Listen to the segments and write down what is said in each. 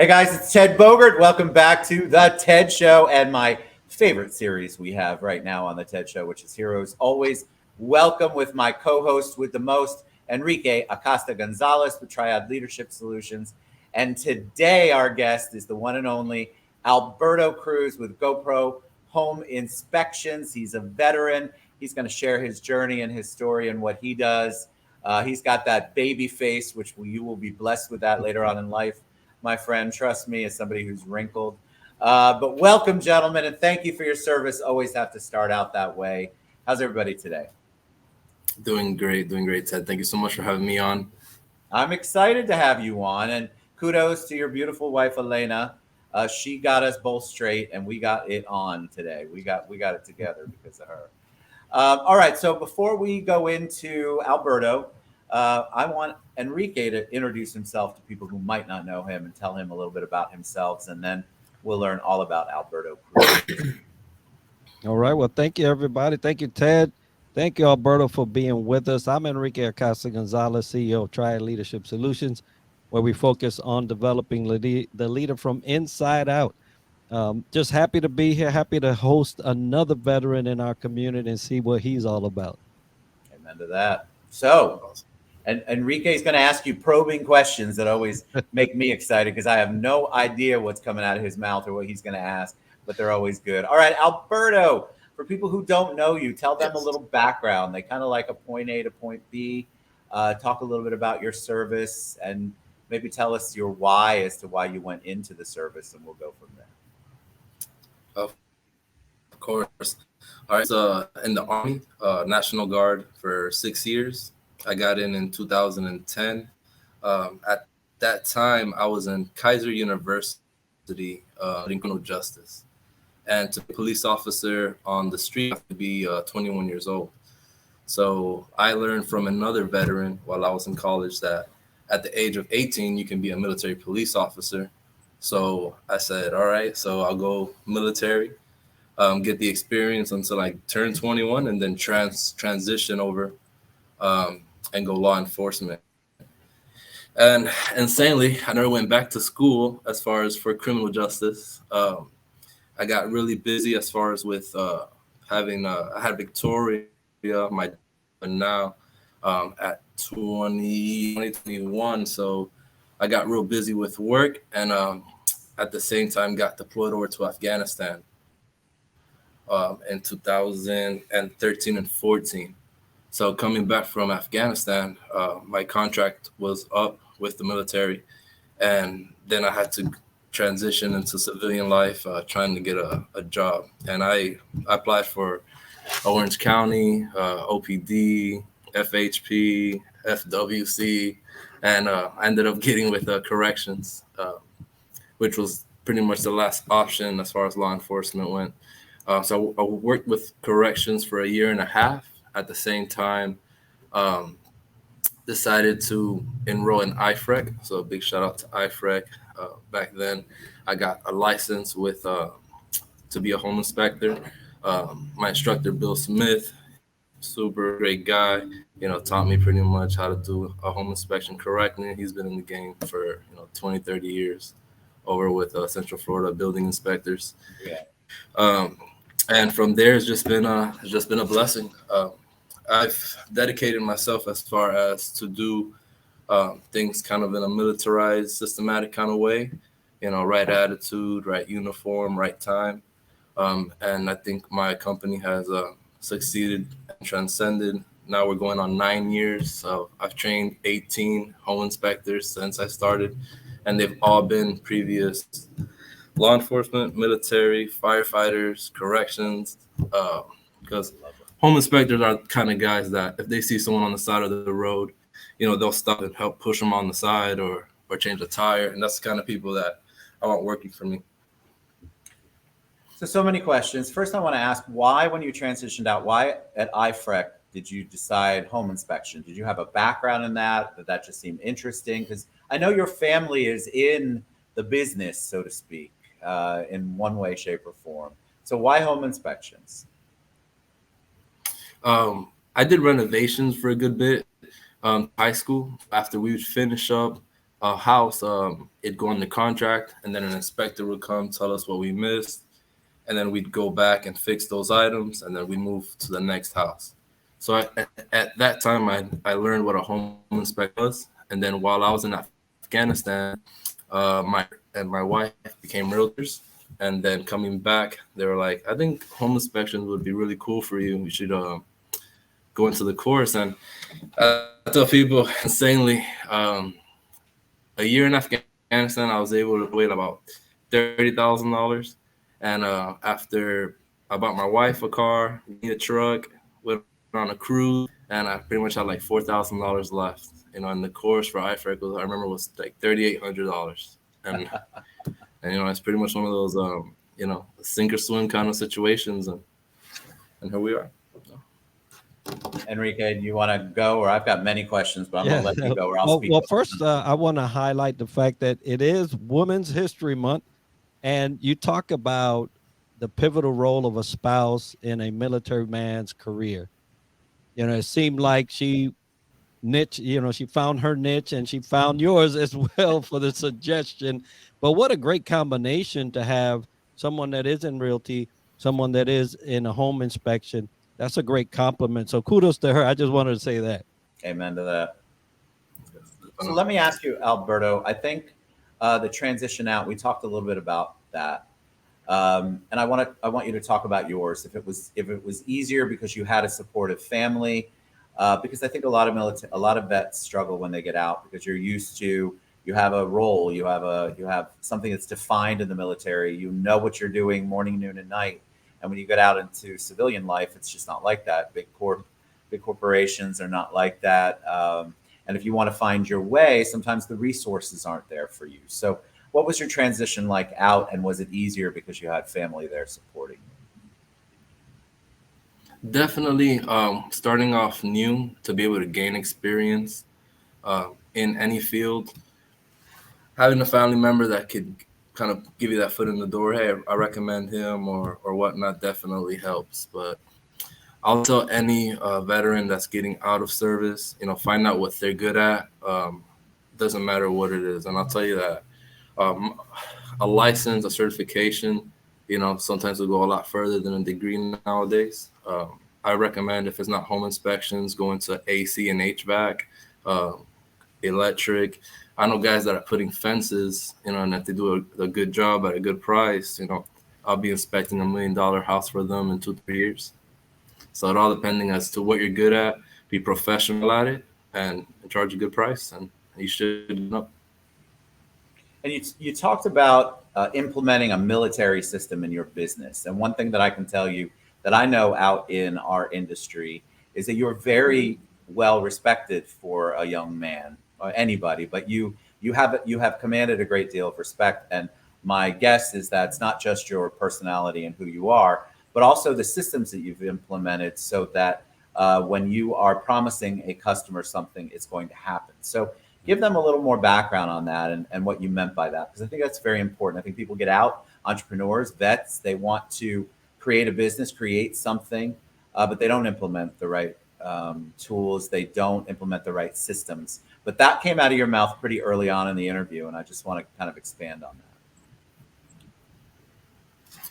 Hey guys, it's Ted Bogert. Welcome back to the TED Show and my favorite series we have right now on the TED Show, which is Heroes Always Welcome, with my co-host with the most, Enrique Acosta Gonzalez with Triad Leadership Solutions. And today our guest is the one and only Alberto Cruz with GoPro Home Inspections. He's a veteran. He's going to share his journey and his story and what he does. He's got that baby face, which you will be blessed with that later on in life, my friend. Trust me, as somebody who's wrinkled. But welcome, gentlemen, and thank you for your service. Always have to start out that way. How's everybody today? Doing great, Ted. Thank you so much for having me on. I'm excited to have you on, and kudos to your beautiful wife, Elena. She got us both straight, and we got it on today. We got it together because of her. All right, so before we go into Alberto, I want Enrique to introduce himself to people who might not know him and tell him a little bit about himself, and then we'll learn all about Alberto Cruz. All right, well, thank you, everybody. Thank you, Ted. Thank you, Alberto, for being with us. I'm Enrique Acosta Gonzalez, CEO of Triad Leadership Solutions, where we focus on developing the leader from inside out. Just happy to be here, happy to host another veteran in our community and see what he's all about. Amen to that. So, and Enrique is going to ask you probing questions that always make me excited because I have no idea what's coming out of his mouth or what he's going to ask, but they're always good. All right, Alberto, for people who don't know you, tell them a little background. They kind of like a point A to point B. Talk a little bit about your service and maybe tell us your why as to why you went into the service, and we'll go from there. Of course. All right. So in the Army, National Guard for 6 years. I got in 2010. At that time, I was in Kaiser University in criminal justice. And to be a police officer on the street, you have to be 21 years old. So I learned from another veteran while I was in college that at the age of 18, you can be a military police officer. So I said, all right, so I'll go military, get the experience until I turn 21 and then transition over and go law enforcement. And insanely, I never went back to school as far as for criminal justice. I got really busy as far as with I had Victoria, my now at 2021. So I got real busy with work and at the same time got deployed over to Afghanistan in 2013 and 14. So coming back from Afghanistan, my contract was up with the military, and then I had to transition into civilian life, trying to get a job. And I applied for Orange County, OPD, FHP, FWC, and I ended up getting with corrections, which was pretty much the last option as far as law enforcement went. So I worked with corrections for a year and a half. At the same time, decided to enroll in IFREC. So a big shout out to IFREC. Back then, I got a license with to be a home inspector. My instructor, Bill Smith, super great guy, taught me pretty much how to do a home inspection correctly. He's been in the game for 20, 30 years over with Central Florida building inspectors. Yeah. And from there, it's just been a blessing. I've dedicated myself as far as to do things kind of in a militarized, systematic kind of way, right attitude, right uniform, right time. And I think my company has succeeded and transcended. Now we're going on 9 years. So I've trained 18 home inspectors since I started, and they've all been previous law enforcement, military, firefighters, corrections, because home inspectors are the kind of guys that if they see someone on the side of the road, they'll stop and help push them on the side or change a tire. And that's the kind of people that I want working for me. So many questions. First, I want to ask why, when you transitioned out, why at IFREC did you decide home inspection? Did you have a background in that just seemed interesting? Because I know your family is in the business, so to speak, in one way, shape, or form. So why home inspections? I did renovations for a good bit. High school, after we would finish up, a house, it'd go under contract, and then an inspector would come tell us what we missed, and then we'd go back and fix those items, and then we move to the next house. So at that time, I learned what a home inspector was, and then while I was in Afghanistan, my wife became realtors, and then coming back, they were like, I think home inspections would be really cool for you. You should go into the course. And I tell people insanely, a year in Afghanistan, I was able to wait about $30,000. And after I bought my wife a car, a truck, went on a cruise, and I pretty much had like $4,000 left. And the course for IFREC, I remember, was like $3,800. And it's pretty much one of those sink or swim kind of situations, and here we are. Enrique, do you want to go, or I've got many questions, but I'm going to let you go, or I'll speak. Well, first, I want to highlight the fact that it is Women's History Month, and you talk about the pivotal role of a spouse in a military man's career. It seemed like she found her niche, and she found yours as well for the suggestion. But what a great combination to have someone that is in realty, someone that is in a home inspection. That's a great compliment. So kudos to her. I just wanted to say that. Amen to that. So let me ask you, Alberto, I think the transition out, we talked a little bit about that. And I want you to talk about yours. If it was easier because you had a supportive family, because I think a lot of vets struggle when they get out, because you're used to, you have a role, you have something that's defined in the military. You know what you're doing morning, noon, and night. And when you get out into civilian life, it's just not like that. Big corporations are not like that. And if you want to find your way, sometimes the resources aren't there for you. So what was your transition like out, and was it easier because you had family there supporting you? Definitely starting off new, to be able to gain experience in any field. Having a family member that could kind of give you that foot in the door, hey, I recommend him or whatnot, definitely helps. But I'll tell any veteran that's getting out of service, find out what they're good at. Doesn't matter what it is. And I'll tell you that a license, a certification, sometimes will go a lot further than a degree nowadays. I recommend, if it's not home inspections, going to AC and HVAC, electric. I know guys that are putting fences, and if they do a good job at a good price, I'll be inspecting $1 million house for them in 2-3 years. So it all depending as to what you're good at, be professional at it, and charge a good price, and you should know. And you talked about implementing a military system in your business. And one thing that I can tell you that I know out in our industry is that you're very well respected for a young man, or anybody, but you have commanded a great deal of respect. And my guess is that it's not just your personality and who you are, but also the systems that you've implemented so that when you are promising a customer something, it's going to happen. So give them a little more background on that and what you meant by that, because I think that's very important. I think people get out, entrepreneurs, vets, they want to create a business, create something, but they don't implement the right tools. They don't implement the right systems. But that came out of your mouth pretty early on in the interview, and I just want to kind of expand on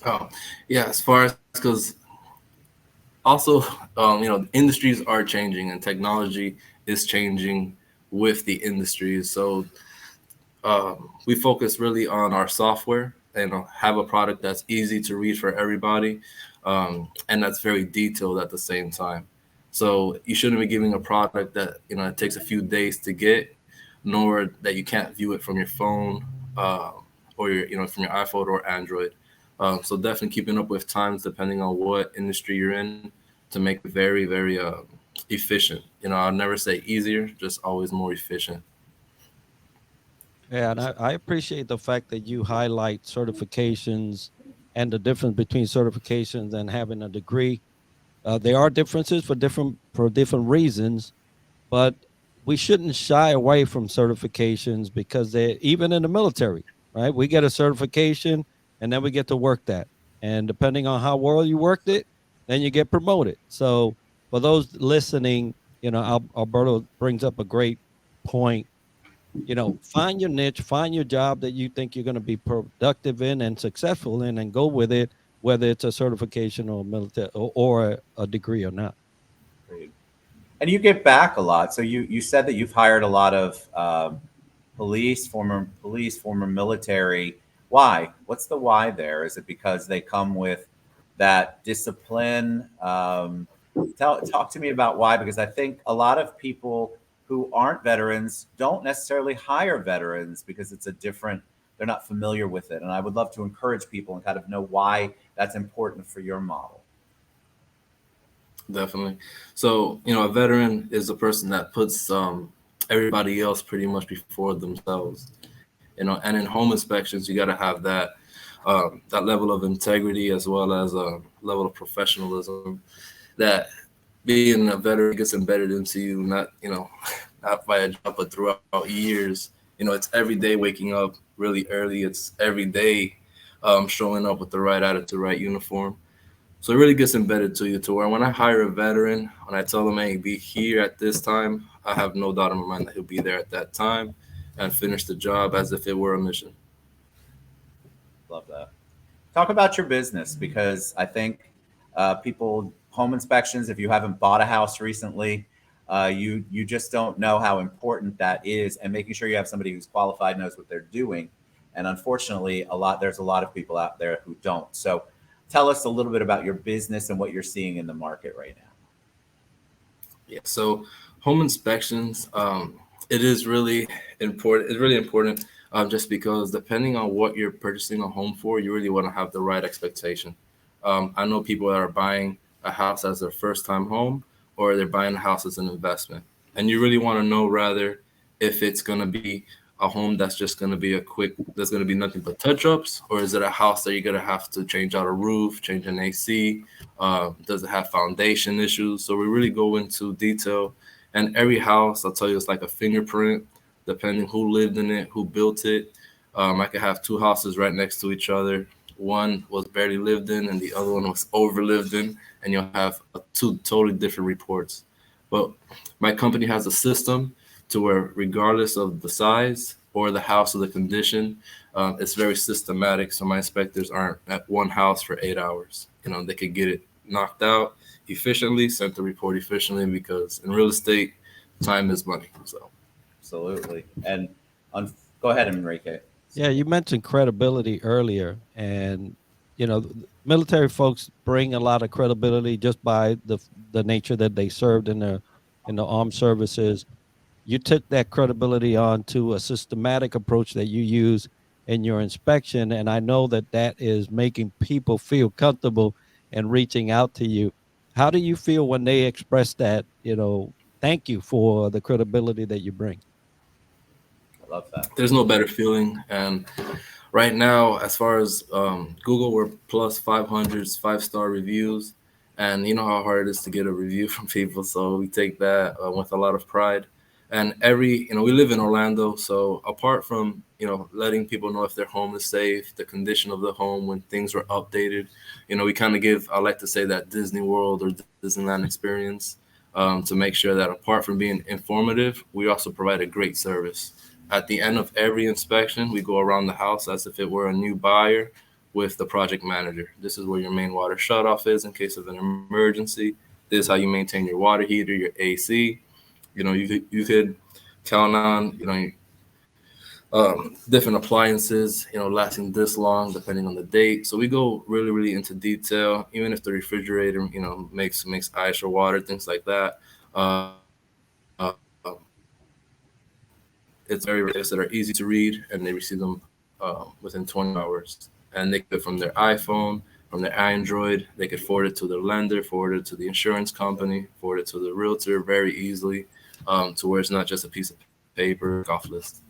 that. Oh, yeah. As far as, because also, industries are changing and technology is changing with the industry. So we focus really on our software and have a product that's easy to read for everybody, and that's very detailed at the same time. So you shouldn't be giving a product that it takes a few days to get, nor that you can't view it from your phone or your from your iPhone or Android. So definitely keeping up with times depending on what industry you're in to make it very, very efficient. I'll never say easier, just always more efficient. Yeah, and I appreciate the fact that you highlight certifications and the difference between certifications and having a degree. There are differences for different reasons, but we shouldn't shy away from certifications because they're even in the military, right? We get a certification and then we get to work that. And depending on how well you worked it, then you get promoted. So for those listening, Alberto brings up a great point. find your niche, find your job that you think you're going to be productive in and successful in, and go with it, whether it's a certification or military or a degree or not. Great. And you give back a lot. So you said that you've hired a lot of police, former military. Why? What's the why there? Is it because they come with that discipline? Talk to me about why, because I think a lot of people who aren't veterans don't necessarily hire veterans because it's a different. They're not familiar with it, and I would love to encourage people and kind of know why that's important for your model. Definitely. So, a veteran is a person that puts everybody else pretty much before themselves. And in home inspections, you got to have that level of integrity as well as a level of professionalism that being a veteran gets embedded into you, not, not by a job, but throughout years. It's every day waking up really early. It's every day showing up with the right attitude, right uniform. So it really gets embedded to you to where when I hire a veteran, when I tell him, hey, be here at this time, I have no doubt in my mind that he'll be there at that time and finish the job as if it were a mission. Love that. Talk about your business, because I think people home inspections. If you haven't bought a house recently, you just don't know how important that is, and making sure you have somebody who's qualified, knows what they're doing. And unfortunately, there's a lot of people out there who don't. So, tell us a little bit about your business and what you're seeing in the market right now. Yeah. So home inspections, it is really important. It's really important just because depending on what you're purchasing a home for, you really want to have the right expectation. I know people that are buying a house as their first time home, or they're buying a house as an investment. And you really want to know rather if it's going to be a home that's just going to be there's going to be nothing but touch ups, or is it a house that you're going to have to change out a roof, change an AC? Does it have foundation issues? So we really go into detail. And every house, I'll tell you, it's like a fingerprint, depending who lived in it, who built it. I could have two houses right next to each other. One was barely lived in, and the other one was over lived in, and you'll have two totally different reports. But my company has a system to where, regardless of the size or the house or the condition, it's very systematic. So my inspectors aren't at one house for 8 hours. They could get it knocked out efficiently, sent the report efficiently, because in real estate, time is money. So, Absolutely. And go ahead, Enrique. Yeah, you mentioned credibility earlier, and military folks bring a lot of credibility just by the nature that they served in the armed services. You took that credibility on to a systematic approach that you use in your inspection, and I know that that is making people feel comfortable and reaching out to you. How do you feel when they express that? Thank you for the credibility that you bring. I love that. there's no better feeling. And right now, as far as Google, we're plus 500s, 5-star reviews. And you know how hard it is to get a review from people. So we take that with a lot of pride. And we live in Orlando. So apart from, letting people know if their home is safe, the condition of the home, when things are updated, we kind of give, I like to say, that Disney World or Disneyland experience to make sure that apart from being informative, we also provide a great service. At the end of every inspection, we go around the house as if it were a new buyer with the project manager. This is where your main water shutoff is in case of an emergency. This is how you maintain your water heater, your AC. You could count on, different appliances, lasting this long depending on the date. So we go really, really into detail, even if the refrigerator, makes ice or water, things like that. Uh, it's very rare that are easy to read, and they receive them within 20 hours. And they could, from their iPhone, from their Android, they could forward it to their lender, forward it to the insurance company, forward it to the realtor very easily, to where it's not just a piece of paper off list.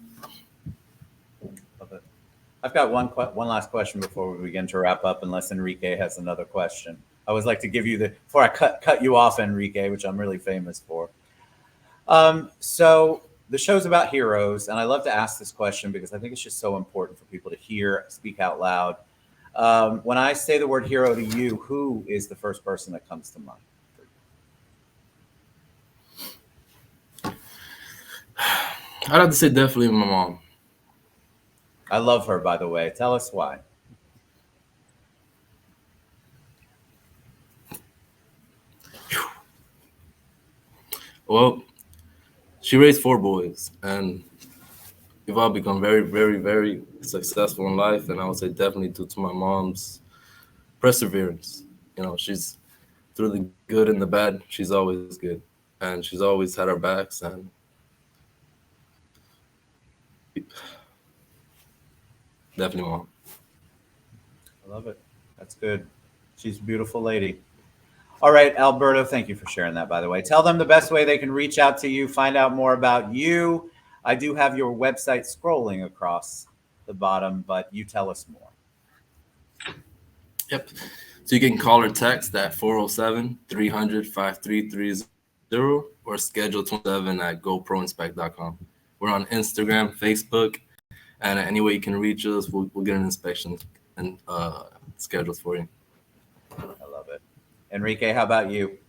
Love it. I've got one last question before we begin to wrap up, unless Enrique has another question. I always like to give you before I cut you off, Enrique, which I'm really famous for. So the show's about heroes, and I love to ask this question because I think it's just so important for people to hear, speak out loud. When I say the word hero to you, who is the first person that comes to mind? I'd have to say definitely my mom. I love her, by the way. Tell us why. Well, she raised 4 boys, and we've all become very, very, very successful in life. And I would say definitely due to my mom's perseverance. You know, she's through the good and the bad. She's always good, and she's always had our backs. And definitely mom. I love it. That's good. She's a beautiful lady. All right, Alberto, thank you for sharing that, by the way. Tell them the best way they can reach out to you, find out more about you. I do have your website scrolling across the bottom, but you tell us more. Yep. So you can call or text at 407-300-5330 or schedule 27 at goproinspect.com. We're on Instagram, Facebook, and any way you can reach us, we'll get an inspection and scheduled for you. I love it. Enrique, how about you?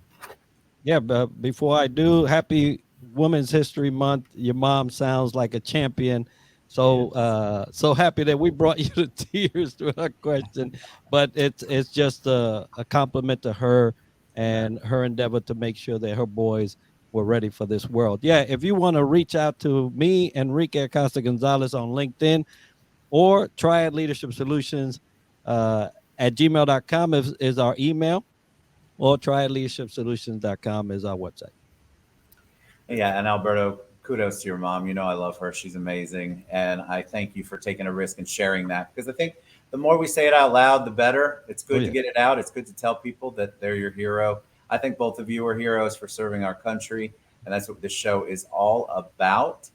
Yeah, but before I do, happy Women's History Month. Your mom sounds like a champion. So so happy that we brought you to tears through her question. But it's just a compliment to her and her endeavor to make sure that her boys were ready for this world. Yeah, if you want to reach out to me, Enrique Acosta Gonzalez on LinkedIn, or Triad Leadership Solutions at gmail.com is our email, or triadleadershipsolutions.com is our website. Yeah, and Alberto, kudos to your mom. You know I love her. She's amazing. And I thank you for taking a risk and sharing that, because I think the more we say it out loud, the better. It's good to get it out. It's good to tell people that they're your hero. I think both of you are heroes for serving our country, and that's what this show is all about.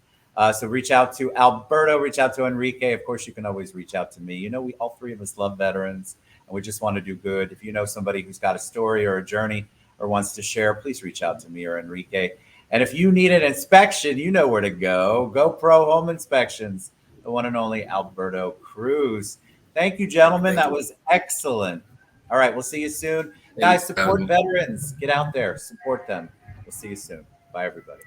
So reach out to Alberto, reach out to Enrique. Of course, you can always reach out to me. You know, we all three of us love veterans, and we just want to do good. If you know somebody who's got a story or a journey or wants to share, please reach out to me or Enrique. And if you need an inspection, you know where to go. GoPro Home Inspections, the one and only Alberto Cruz. Thank you, gentlemen. That was excellent. All right, we'll see you soon. Guys, support veterans. Get out there, support them. We'll see you soon. Bye, everybody.